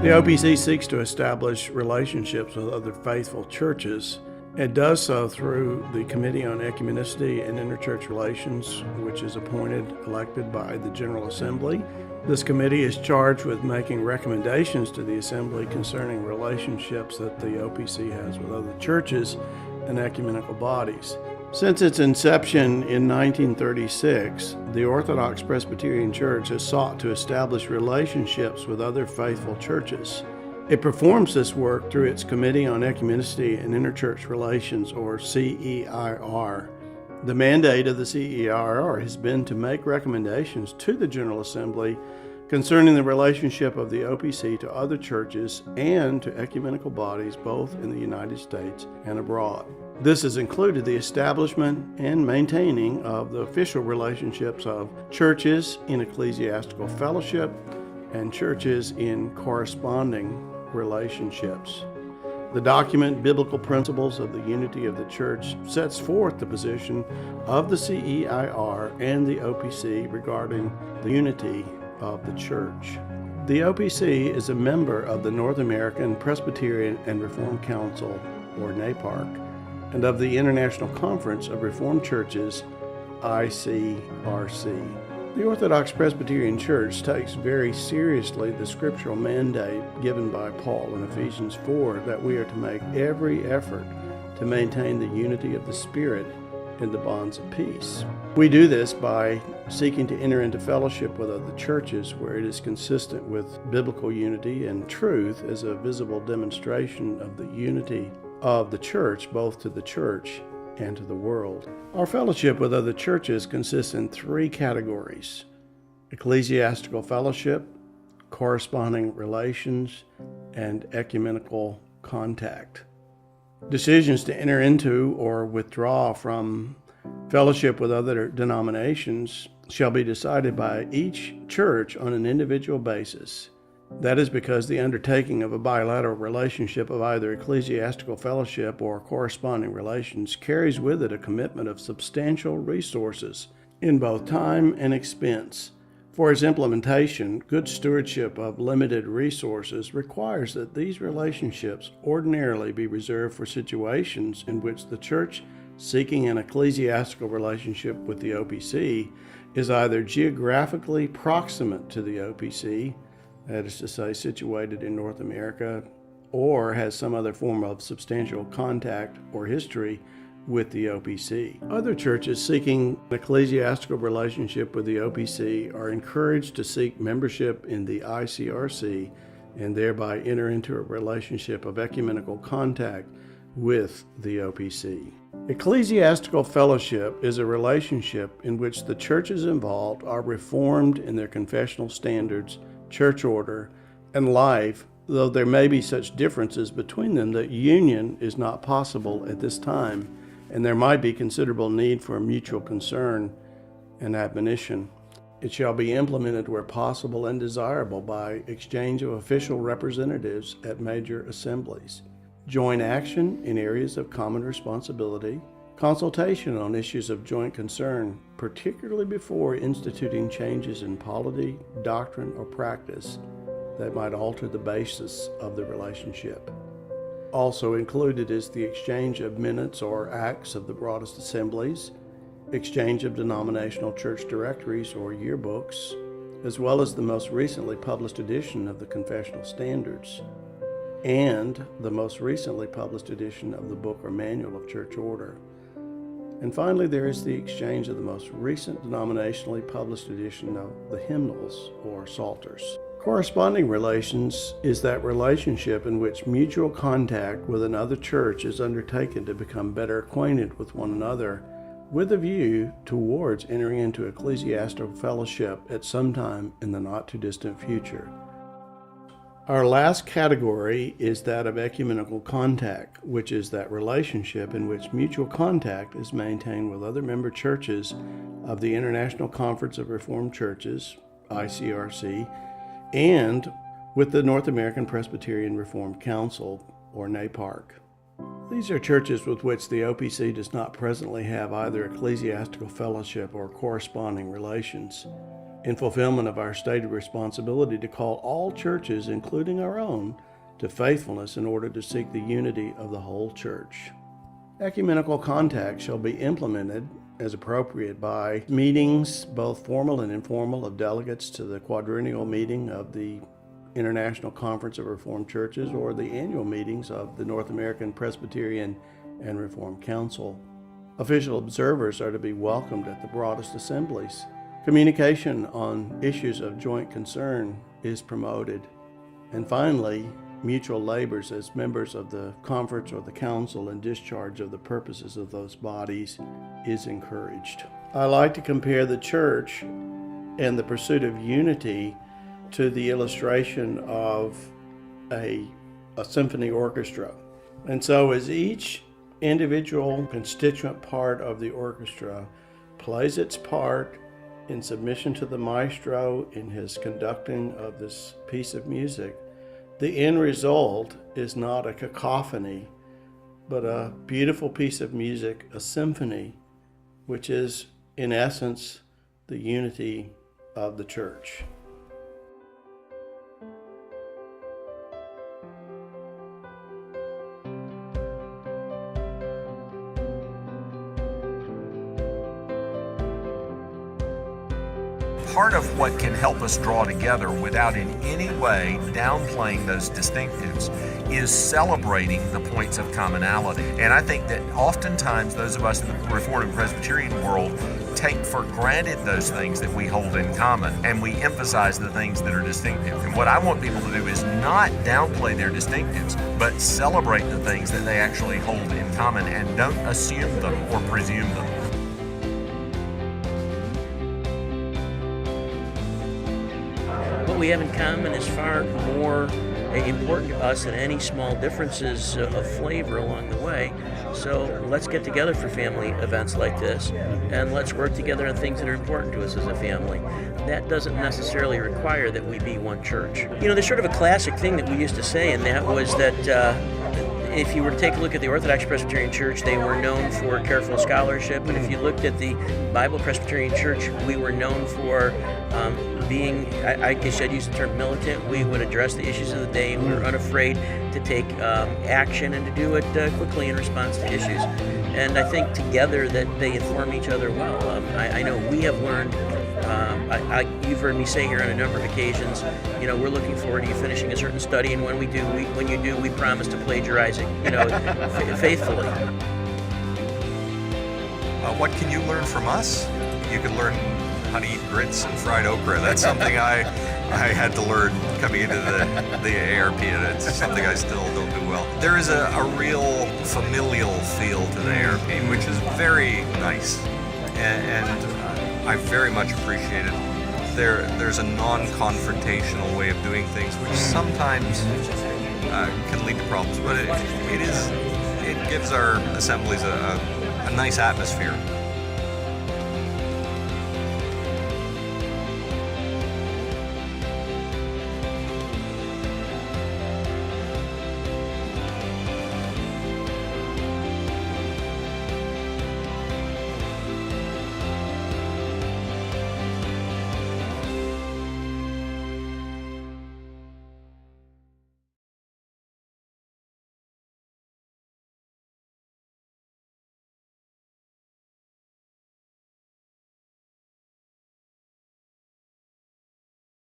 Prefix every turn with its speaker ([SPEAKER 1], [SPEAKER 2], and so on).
[SPEAKER 1] The OPC seeks to establish relationships with other faithful churches. It does so through the Committee on Ecumenicity and Interchurch Relations, which is elected by the General Assembly. This committee is charged with making recommendations to the Assembly concerning relationships that the OPC has with other churches and ecumenical bodies. Since its inception in 1936, the Orthodox Presbyterian Church has sought to establish relationships with other faithful churches. It performs this work through its Committee on Ecumenicity and Interchurch Relations, or CEIR. The mandate of the CEIR has been to make recommendations to the General Assembly concerning the relationship of the OPC to other churches and to ecumenical bodies both in the United States and abroad. This has included the establishment and maintaining of the official relationships of churches in ecclesiastical fellowship and churches in corresponding relationships. The document, Biblical Principles of the Unity of the Church, sets forth the position of the CEIR and the OPC regarding the unity of the Church. The OPC is a member of the North American Presbyterian and Reformed Council, or NAPARC, and of the International Conference of Reformed Churches, ICRC. The Orthodox Presbyterian Church takes very seriously the scriptural mandate given by Paul in Ephesians 4 that we are to make every effort to maintain the unity of the Spirit in the bonds of peace. We do this by seeking to enter into fellowship with other churches where it is consistent with biblical unity and truth as a visible demonstration of the unity of the church, both to the church and to the world. Our fellowship with other churches consists in three categories: ecclesiastical fellowship, corresponding relations, and ecumenical contact. Decisions to enter into or withdraw from fellowship with other denominations shall be decided by each church on an individual basis. That is because the undertaking of a bilateral relationship of either ecclesiastical fellowship or corresponding relations carries with it a commitment of substantial resources in both time and expense. For its implementation, good stewardship of limited resources requires that these relationships ordinarily be reserved for situations in which the church seeking an ecclesiastical relationship with the OPC is either geographically proximate to the OPC, that is to say, situated in North America, or has some other form of substantial contact or history with the OPC. Other churches seeking an ecclesiastical relationship with the OPC are encouraged to seek membership in the ICRC and thereby enter into a relationship of ecumenical contact with the OPC. Ecclesiastical fellowship is a relationship in which the churches involved are reformed in their confessional standards, church order, and life, though there may be such differences between them that union is not possible at this time, and there might be considerable need for mutual concern and admonition. It shall be implemented where possible and desirable by exchange of official representatives at major assemblies, joint action in areas of common responsibility, consultation on issues of joint concern, particularly before instituting changes in polity, doctrine, or practice that might alter the basis of the relationship. Also included is the exchange of minutes or acts of the broadest assemblies, exchange of denominational church directories or yearbooks, as well as the most recently published edition of the Confessional Standards, and the most recently published edition of the Book or Manual of Church Order. And finally, there is the exchange of the most recent denominationally published edition of the hymnals or psalters. Corresponding relations is that relationship in which mutual contact with another church is undertaken to become better acquainted with one another, with a view towards entering into ecclesiastical fellowship at some time in the not-too-distant future. Our last category is that of ecumenical contact, which is that relationship in which mutual contact is maintained with other member churches of the International Conference of Reformed Churches, ICRC, and with the North American Presbyterian Reformed Council, or NAPARC. These are churches with which the OPC does not presently have either ecclesiastical fellowship or corresponding relations, in fulfillment of our stated responsibility to call all churches, including our own, to faithfulness in order to seek the unity of the whole church. Ecumenical contact shall be implemented as appropriate by meetings, both formal and informal, of delegates to the quadrennial meeting of the International Conference of Reformed Churches or the annual meetings of the North American Presbyterian and Reformed Council. Official observers are to be welcomed at the broadest assemblies. Communication on issues of joint concern is promoted. And finally, mutual labors as members of the conference or the council in discharge of the purposes of those bodies is encouraged. I like to compare the church and the pursuit of unity to the illustration of a symphony orchestra. And so as each individual constituent part of the orchestra plays its part in submission to the maestro in his conducting of this piece of music, the end result is not a cacophony, but a beautiful piece of music, a symphony, which is, in essence, the unity of the church.
[SPEAKER 2] Part of what can help us draw together without in any way downplaying those distinctives is celebrating the points of commonality. And I think that oftentimes those of us in the Reformed and Presbyterian world take for granted those things that we hold in common, and we emphasize the things that are distinctive. And what I want people to do is not downplay their distinctives, but celebrate the things that they actually hold in common and don't assume them or presume them.
[SPEAKER 3] What we have in common is far more important to us than any small differences of flavor along the way. So let's get together for family events like this, and let's work together on things that are important to us as a family. That doesn't necessarily require that we be one church. You know, there's sort of a classic thing that we used to say, and that was that if you were to take a look at the Orthodox Presbyterian Church, they were known for careful scholarship, and if you looked at the Bible Presbyterian Church, we were known for being, I guess I'd use the term militant. We would address the issues of the day, and we were unafraid to take action and to do it quickly in response to issues. And I think together that they inform each other well. I know we have learned, you've heard me say here on a number of occasions, you know, we're looking forward to you finishing a certain study, and when you do, we promise to plagiarize it, you know, faithfully.
[SPEAKER 2] What can you learn from us? You can learn how to eat grits and fried okra. That's something I had to learn coming into the ARP, and it's something I still don't do well. There is a real familial feel to the ARP, which is very nice, and I very much appreciate it. There's a non-confrontational way of doing things, which sometimes can lead to problems, but it gives our assemblies a nice atmosphere.